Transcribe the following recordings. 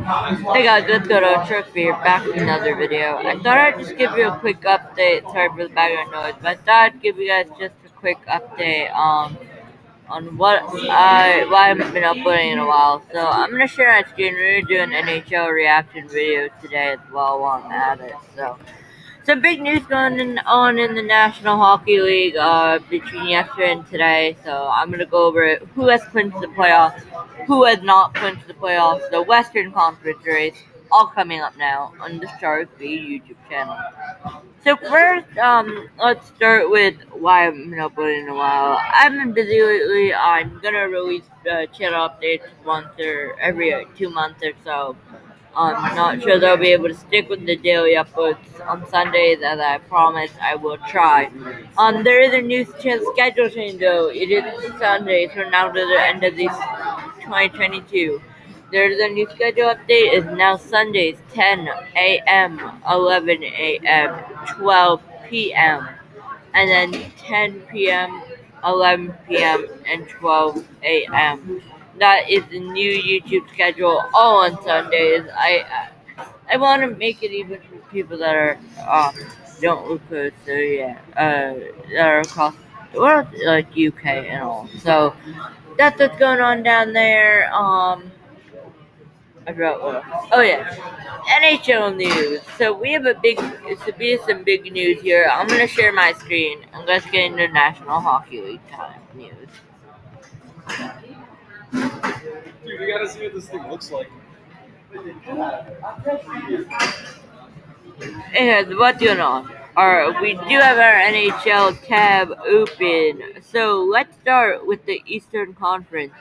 Hey guys, let's go to Trick Beer, back with another video. I thought I'd just give you a quick update, sorry for the background noise, but I thought I'd give you guys just a quick update on why I haven't been uploading in a while. So I'm gonna share my screen. We're gonna do an NHL reaction video today as well while I'm at it. So some big news on in the National Hockey League between yesterday and today. So I'm going to go over it. Who has clinched the playoffs, who has not clinched the playoffs, the Western Conference race, all coming up now on the Shark B YouTube channel. So first, let's start with why I haven't been uploading in a while. I've been busy lately. I'm going to release channel updates once or every 2 months or so. I'm not sure they'll be able to stick with the daily uploads on Sundays, as I promised I will try. There is a new schedule change though. It is Sunday from now to the end of this 2022. There's a new schedule update. It's now Sundays 10 a.m., 11 a.m., 12 p.m., and then 10 p.m., 11 p.m., and 12 a.m. That is the new YouTube schedule, all on Sundays. I want to make it even for people that are don't live close, so yeah, that are across the world, like UK and all. So that's what's going on down there. I forgot what. Oh yeah, NHL News. So we have some big news here. I'm gonna share my screen and let's get into National Hockey League time news. Dude, you gotta see what this thing looks like. And what's going on? We do have our NHL tab open. So let's start with the Eastern Conference.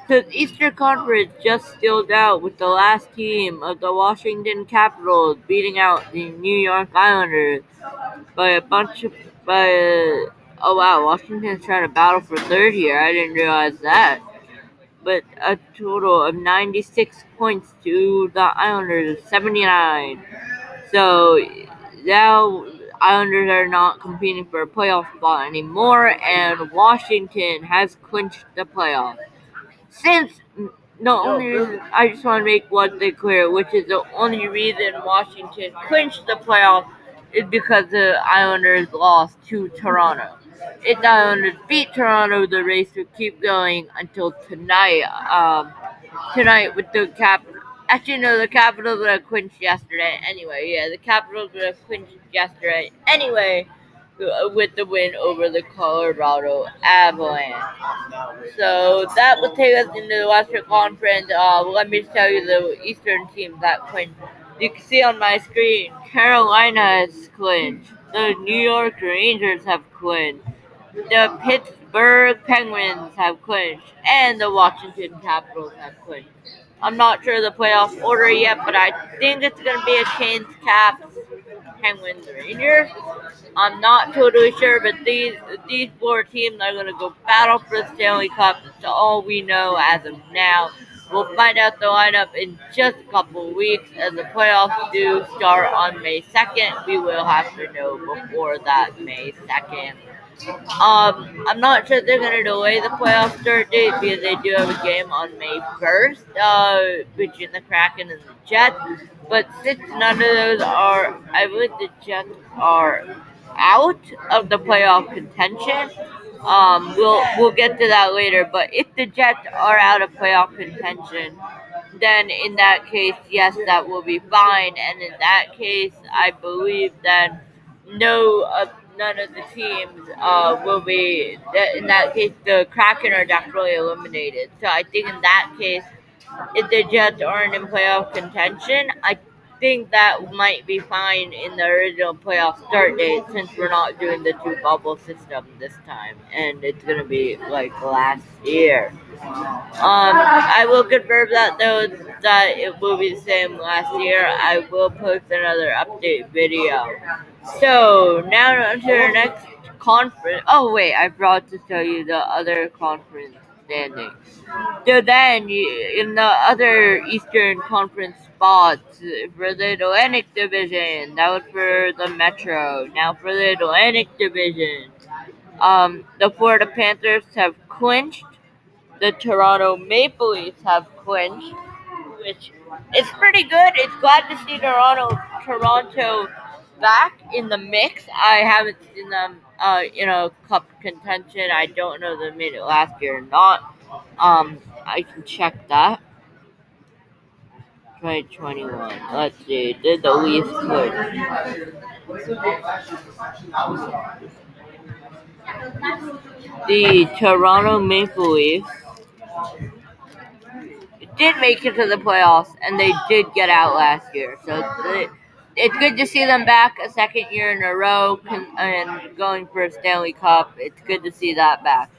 So the Eastern Conference just stilled out with the last team of the Washington Capitals beating out the New York Islanders by a bunch of oh wow, Washington's trying to battle for third here. I didn't realize that. But a total of 96 points to the Islanders 79. So now Islanders are not competing for a playoff spot anymore, and Washington has clinched the playoff. Since the only reason, I just want to make one thing clear, which is the only reason Washington clinched the playoff is because the Islanders lost to Toronto. If the Islanders beat Toronto, the race would keep going until tonight. Tonight with the Actually, no, the Capitals would have clinched yesterday. Anyway, yeah, the Capitals would have clinched yesterday. Anyway, with the win over the Colorado Avalanche. So that will take us into the Western Conference. Let me tell you the Eastern teams that clinched. You can see on my screen, Carolina has clinched. The New York Rangers have clinched. The Pittsburgh Penguins have clinched. And the Washington Capitals have clinched. I'm not sure the playoff order yet, but I think it's going to be a Canes, Caps, Penguins, Rangers. I'm not totally sure, but these four teams are going to go battle for the Stanley Cup. That's all we know as of now. We'll find out the lineup in just a couple of weeks as the playoffs do start on May 2nd. We will have to know before that May 2nd. I'm not sure they're going to delay the playoff start date because they do have a game on May 1st between the Kraken and the Jets. But since none of those are, I believe the Jets are out of the playoff contention. We'll get to that later. But if the Jets are out of playoff contention, then in that case, yes, that will be fine. And in that case, I believe that none of the teams will be. In that case, the Kraken are definitely eliminated. So I think in that case, if the Jets aren't in playoff contention, I think that might be fine in the original playoff start date since we're not doing the two bubble system this time, and it's gonna be like last year. I will confirm that though that it will be the same last year. I will post another update video. So now on to our next conference. Oh wait, I forgot to tell you the other conference standings. So then, in the other Eastern Conference spots for the Atlantic Division, that was for the Metro. Now for the Atlantic Division, the Florida Panthers have clinched. The Toronto Maple Leafs have clinched, which It's pretty good. It's glad to see Toronto back in the mix. I haven't seen them, cup contention. I don't know if they made it last year or not. I can check that. 2021. Let's see. Did the Leafs clinch? The Toronto Maple Leafs did make it to the playoffs, and they did get out last year. So it's good to see them back a second year in a row and going for a Stanley Cup. It's good to see that back.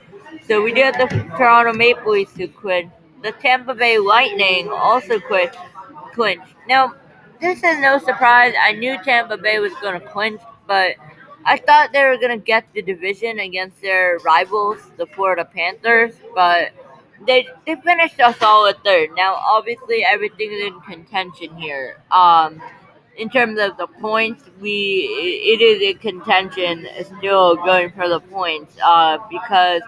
So we did the Toronto Maple Leafs who quit. The Tampa Bay Lightning also clinch. Now, this is no surprise. I knew Tampa Bay was going to clinch, but I thought they were going to get the division against their rivals, the Florida Panthers, but they finished a solid third. Now, obviously, everything is in contention here. In terms of the points, it is in contention still going for the points. Because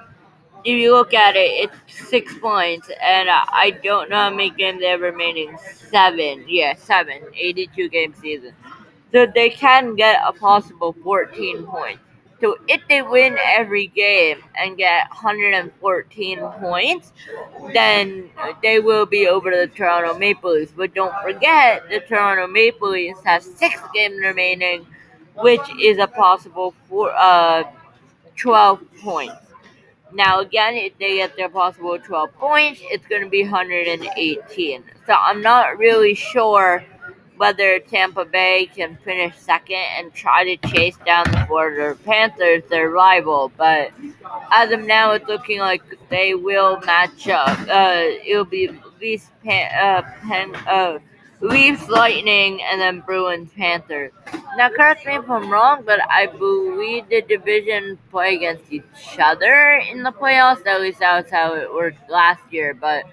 if you look at it, it's 6 points, and I don't know how many games they have remaining. 7, yeah, 7, 82 game season. So they can get a possible 14 points. So if they win every game and get 114 points, then they will be over the Toronto Maple Leafs. But don't forget, the Toronto Maple Leafs have 6 games remaining, which is a possible 12 points. Now, again, if they get their possible 12 points, it's going to be 118. So I'm not really sure whether Tampa Bay can finish second and try to chase down the Florida Panthers, their rival. But as of now, it's looking like they will match up. It'll be Leafs Lightning and then Bruins Panthers. Now, correct me if I'm wrong, but I believe the division play against each other in the playoffs. At least that was how it worked last year. But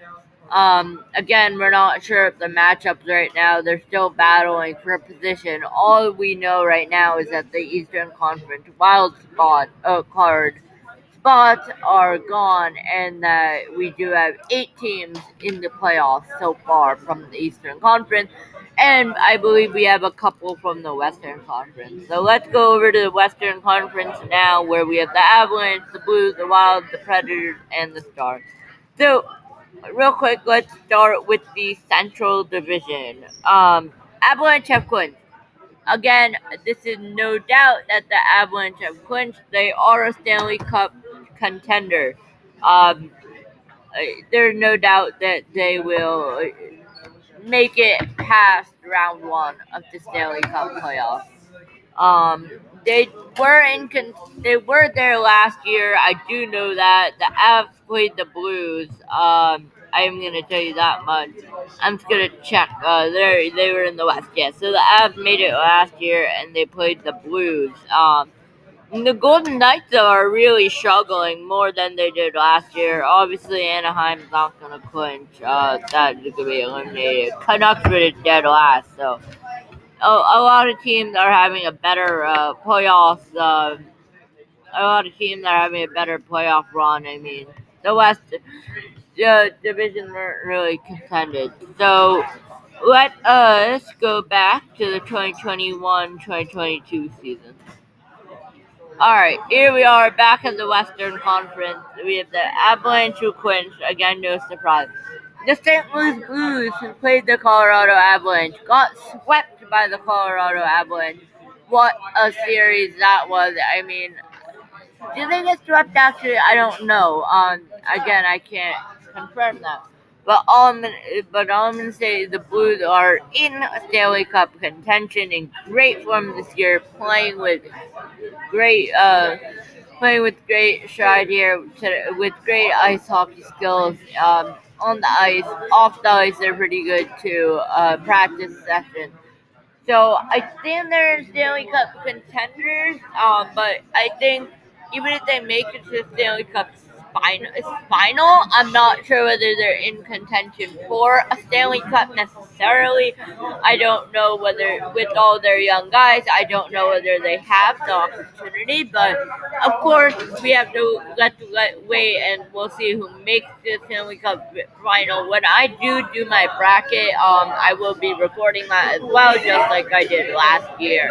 again, we're not sure if the matchups right now. They're still battling for a position. All we know right now is that the Eastern Conference wild card spots are gone, and that we do have 8 teams in the playoffs so far from the Eastern Conference, and I believe we have a couple from the Western Conference. So let's go over to the Western Conference now, where we have the Avalanche, the Blues, the Wild, the Predators, and the Stars. So, real quick, let's start with the Central Division. Avalanche have clinched. Again, this is no doubt that the Avalanche have clinched. They are a Stanley Cup contender. Um, there's no doubt that they will make it past round one of the Stanley Cup playoffs. Um, they they were there last year. I do know that the Avs played the Blues. I'm gonna tell you that much. I'm just gonna check. They were in the West. Yeah, so the Avs made it last year, and they played the Blues. The Golden Knights are really struggling more than they did last year. Obviously, Anaheim's not gonna clinch. That is gonna be eliminated. Canucks were dead last, so a lot of teams are having a better playoffs. A lot of teams are having a better playoff run. I mean, the West division weren't really contended. So let us go back to the 2021-2022 season. Alright, here we are back in the Western Conference. We have the Avalanche who clinched. Again, no surprise. The St. Louis Blues, who played the Colorado Avalanche, got swept by the Colorado Avalanche. What a series that was. I mean, did they get swept actually? I don't know. Again, I can't confirm that. But all I'm gonna say is the Blues are in Stanley Cup contention in great form this year, great playing with great stride here, with great ice hockey skills. On the ice, off the ice, they're pretty good too. Practice session. So I think they're Stanley Cup contenders. But I think even if they make it to the Stanley Cup final. I'm not sure whether they're in contention for a Stanley Cup necessarily. I don't know whether, with all their young guys, I don't know whether they have the opportunity. But of course, we have to let wait, and we'll see who makes the Stanley Cup final. When I do my bracket, I will be recording that as well, just like I did last year.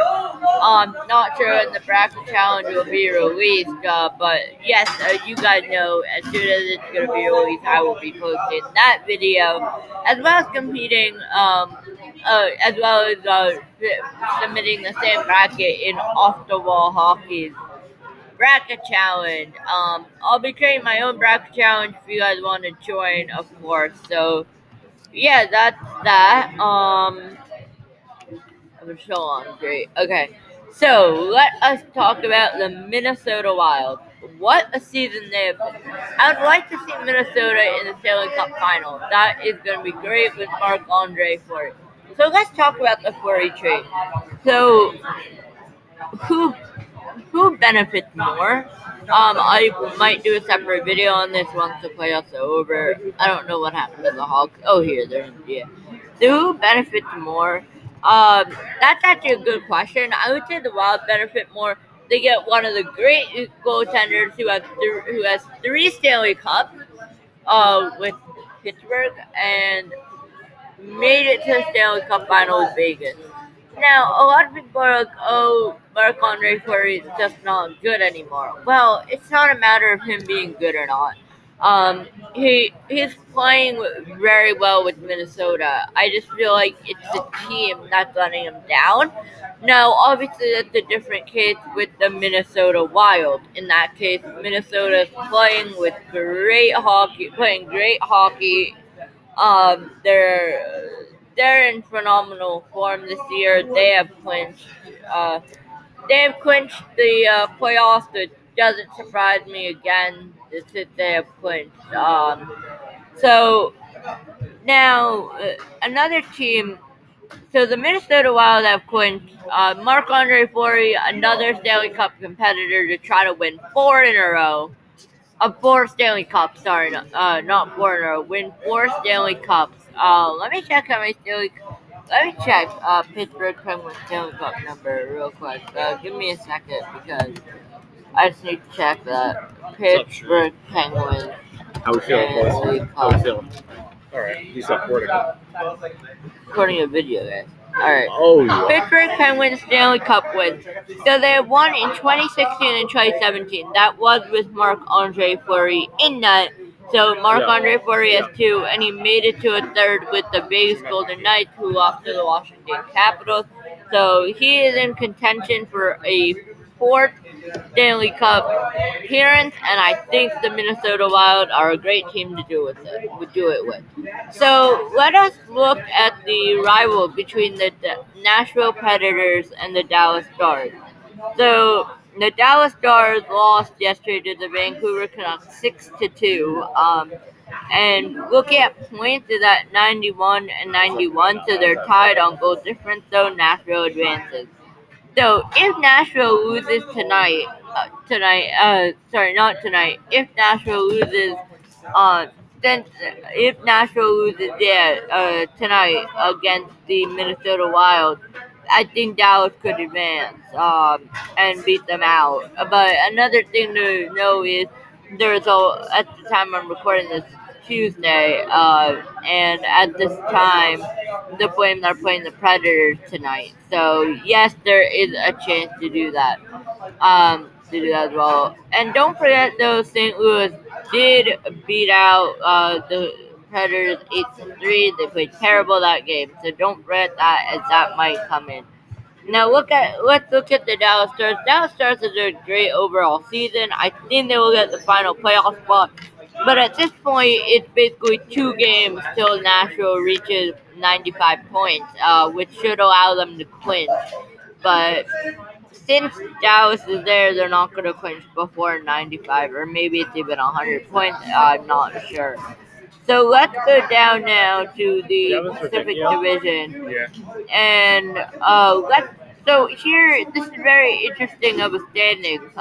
Not sure when the bracket challenge will be released, but yes, you guys know as soon as it's going to be released, I will be posting that video, as well as competing, as well as submitting the same bracket in Off the Wall Hockey's bracket challenge. I'll be creating my own bracket challenge if you guys want to join, of course. So yeah, that's that. I'm so hungry. Okay, so let us talk about the Minnesota Wild. What a season they have been. I would like to see Minnesota in the Stanley Cup final. That is going to be great with Marc-Andre Fleury. So let's talk about the Fleury trade. So who who benefits more? I might do a separate video on this once the playoffs are over. I don't know what happened to the Hawks. Oh, here, they're yeah. So who benefits more? That's actually a good question. I would say the Wild benefit more. They get one of the great goaltenders who has three Stanley Cups, with Pittsburgh, and made it to the Stanley Cup final with Vegas. Now, a lot of people are like, oh, Marc-Andre Fleury is just not good anymore. Well, it's not a matter of him being good or not. He's playing very well with Minnesota. I just feel like it's the team that's letting him down. Now, obviously, that's a different case with the Minnesota Wild. In that case, Minnesota is playing great hockey. They're in phenomenal form this year. Uh, they have clinched the playoffs. It doesn't surprise me again that they have clinched. So now another team. So the Minnesota Wild have clinched. Marc-Andre Fleury, another Stanley Cup competitor, to try to win four in a row. Four Stanley Cups. Sorry, not four in a row. Win four Stanley Cups. Let me check how many Stanley. Let me check. Pittsburgh Penguins Stanley Cup number real quick. Give me a second because I just need to check that. Pittsburgh Penguins How we feeling, boys? Stanley How we Cup. feeling? All right, you stop recording. Recording a video, guys. Alright. Oh, yeah. Pittsburgh Penguins Stanley Cup wins. So they won in 2016 and 2017. That was with Marc-Andre Fleury in net. So Marc-Andre Fleury has two, and he made it to a third with the Vegas Golden Knights, who lost to the Washington Capitals. So he is in contention for a fourth Stanley Cup appearance, and I think the Minnesota Wild are a great team to do it with. So let us look at the rival between the Nashville Predators and the Dallas Stars. So the Dallas Stars lost yesterday to the Vancouver Canucks 6-2. And looking at points, is at 91 and 91, so they're tied on goal difference. So Nashville advances. So if Nashville loses not tonight. If Nashville loses, if Nashville loses, tonight against the Minnesota Wild, I think Dallas could advance, and beat them out. But another thing to know is at the time I'm recording this, Tuesday, and at this time the Flames are playing the Predators tonight. So yes, there is a chance to do that. As well. And don't forget though, St. Louis did beat out the Predators 8-3. They played terrible that game, so don't forget that, as that might come in. Now let's look at the Dallas Stars. Dallas Stars is a great overall season. I think they will get the final playoff spot. But at this point, it's basically 2 games till Nashville reaches 95 points, which should allow them to clinch. But since Dallas is there, they're not going to clinch before 95, or maybe it's even 100 points. I'm not sure. So let's go down now to the Pacific Division. Yeah. And so here, this is very interesting of a standings.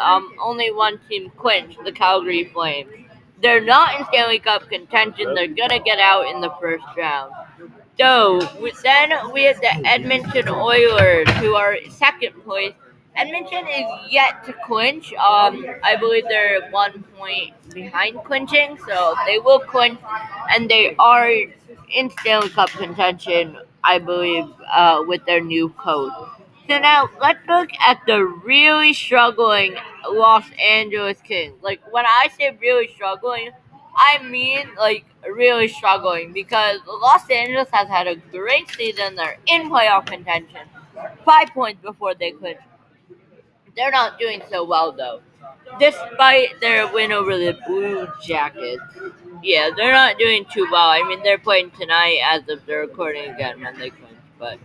Only one team clinched, the Calgary Flames. They're not in Stanley Cup contention. They're gonna get out in the first round. So then we have the Edmonton Oilers, who are second place. Edmonton is yet to clinch. I believe they're 1 point behind clinching, so they will clinch, and they are in Stanley Cup contention, I believe, with their new code. So now let's look at the really struggling Los Angeles Kings. Like when I say really struggling, I mean like really struggling because Los Angeles has had a great season. They're in playoff contention, 5 points before they could. They're not doing so well though, despite their win over the Blue Jackets. Yeah, they're not doing too well. I mean, they're playing tonight as of the recording again when they clinch, but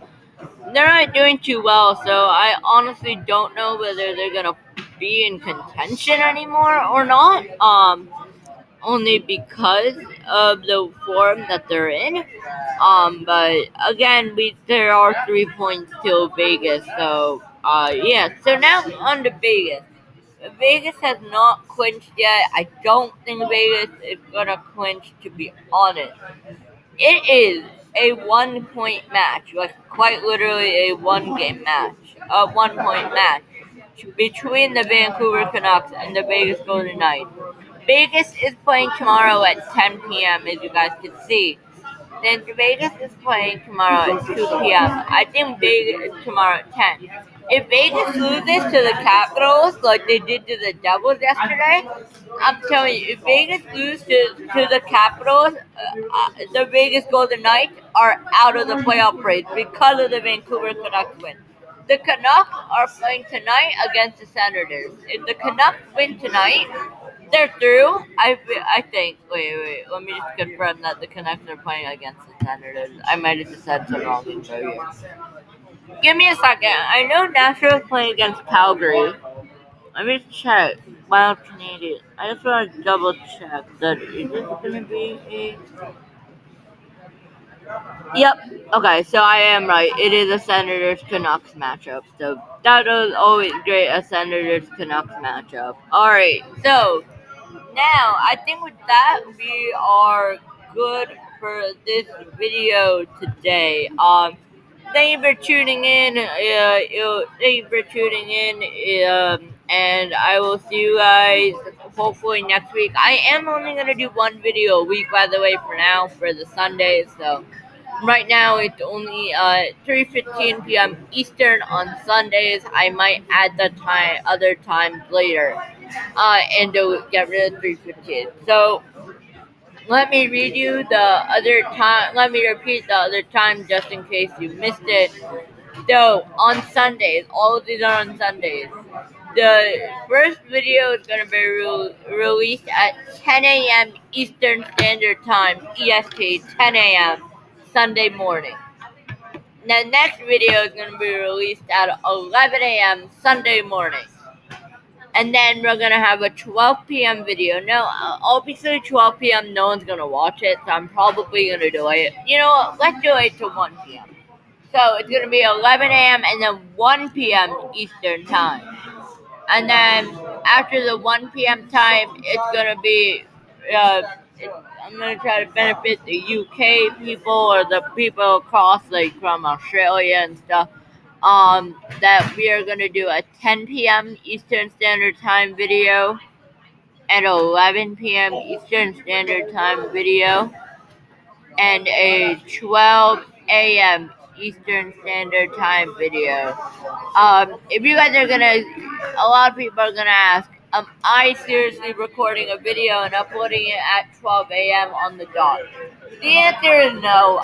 they're not doing too well, so I honestly don't know whether they're gonna be in contention anymore or not. Only because of the form that they're in. But again, there are 3 points till Vegas, so yeah. So now on to Vegas. Vegas has not clinched yet. I don't think Vegas is gonna clinch, to be honest. It is a 1 point match, like quite literally a 1 game match, a 1 point match between the Vancouver Canucks and the Vegas Golden Knights. Vegas is playing tomorrow at 10 p.m. as you guys can see. Then Vegas is playing tomorrow at 2 p.m. I think Vegas is tomorrow at 10. If Vegas loses to the Capitals like they did to the Devils yesterday, I'm telling you, if Vegas loses to the Capitals, the Vegas Golden Knights are out of the playoff race because of the Vancouver Canucks win. The Canucks are playing tonight against the Senators. If the Canucks win tonight, they're through. I think. Wait. Let me just confirm that the Canucks are playing against the Senators. I might have just said some wrong info here. Give me a second. I know Nashville is playing against Calgary. Let me check. Wild Canadian. I just want to double check that is this going to be a. Yep. Okay, so I am right. It is a Senators Canucks matchup. So that was always great. A Senators Canucks matchup. All right. So now, I think with that, we are good for this video today. Thank you for tuning in. Thank you for tuning in. And I will see you guys hopefully next week. I am only gonna do one video a week, by the way, for now for the Sundays. So right now it's only 3:15 p.m. Eastern on Sundays. I might add the other times later and to get rid of 315. So let me read you the other time. Let me repeat the other time just in case you missed it. So on Sundays, all of these are on Sundays. The first video is going to be released at 10 a.m. Eastern Standard Time, EST, 10 a.m. Sunday morning. The next video is going to be released at 11 a.m. Sunday morning. And then we're gonna have a 12 p.m. video. Now, obviously 12 p.m. no one's gonna watch it, so I'm probably gonna delay it. You know what? Let's delay it to 1 p.m. So it's gonna be 11 a.m. and then 1 p.m. Eastern time. And then after the 1 p.m. time, it's gonna be. I'm gonna try to benefit the UK people or the people across, like from Australia and stuff. That we are gonna do a 10 p.m. Eastern Standard Time video and 11 p.m. Eastern Standard Time video and a 12 a.m. Eastern Standard Time video. If you guys are gonna, a lot of people are gonna ask, am I seriously recording a video and uploading it at 12 a.m. on the dot? The answer is no.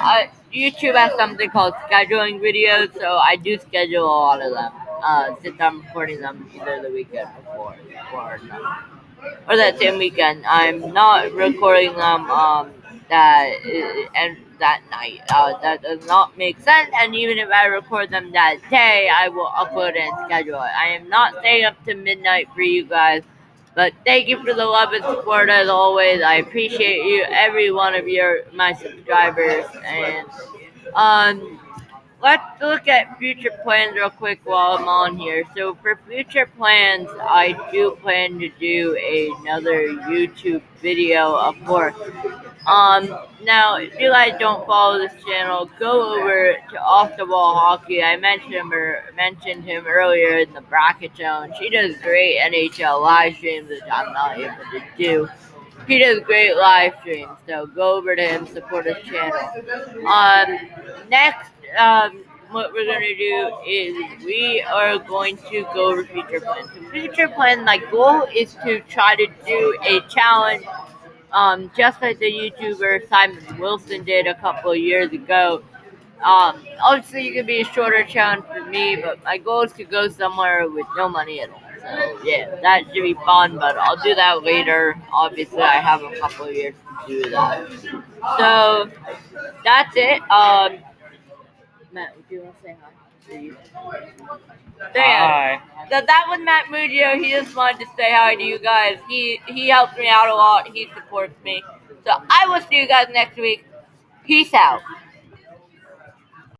YouTube has something called scheduling videos, so I do schedule a lot of them. Since I'm recording them either the weekend before or that same weekend. I'm not recording them and that night. That does not make sense. And even if I record them that day, I will upload and schedule it. I am not staying up to midnight for you guys. But thank you for the love and support as always. I appreciate you, every one of my subscribers, and let's look at future plans real quick while I'm on here. So for future plans, I do plan to do another YouTube video, of course. Now, if you guys don't follow this channel, go over to Off the Wall Hockey. I mentioned him earlier in the bracket challenge. He does great NHL live streams, which I'm not able to do. He does great live streams, so go over to him, support his channel. Next, what we're gonna do is we are going to go over future plans. So future plan, my goal is to try to do a challenge, just like the YouTuber Simon Wilson did a couple of years ago. Obviously, you can be a shorter challenge for me, but my goal is to go somewhere with no money at all. So yeah, that should be fun, but I'll do that later. Obviously, I have a couple of years to do that. So that's it. Matt, do you want to say hi? Hi. So that was Matt Muggio. He just wanted to say hi to you guys. He helps me out a lot. He supports me. So I will see you guys next week. Peace out.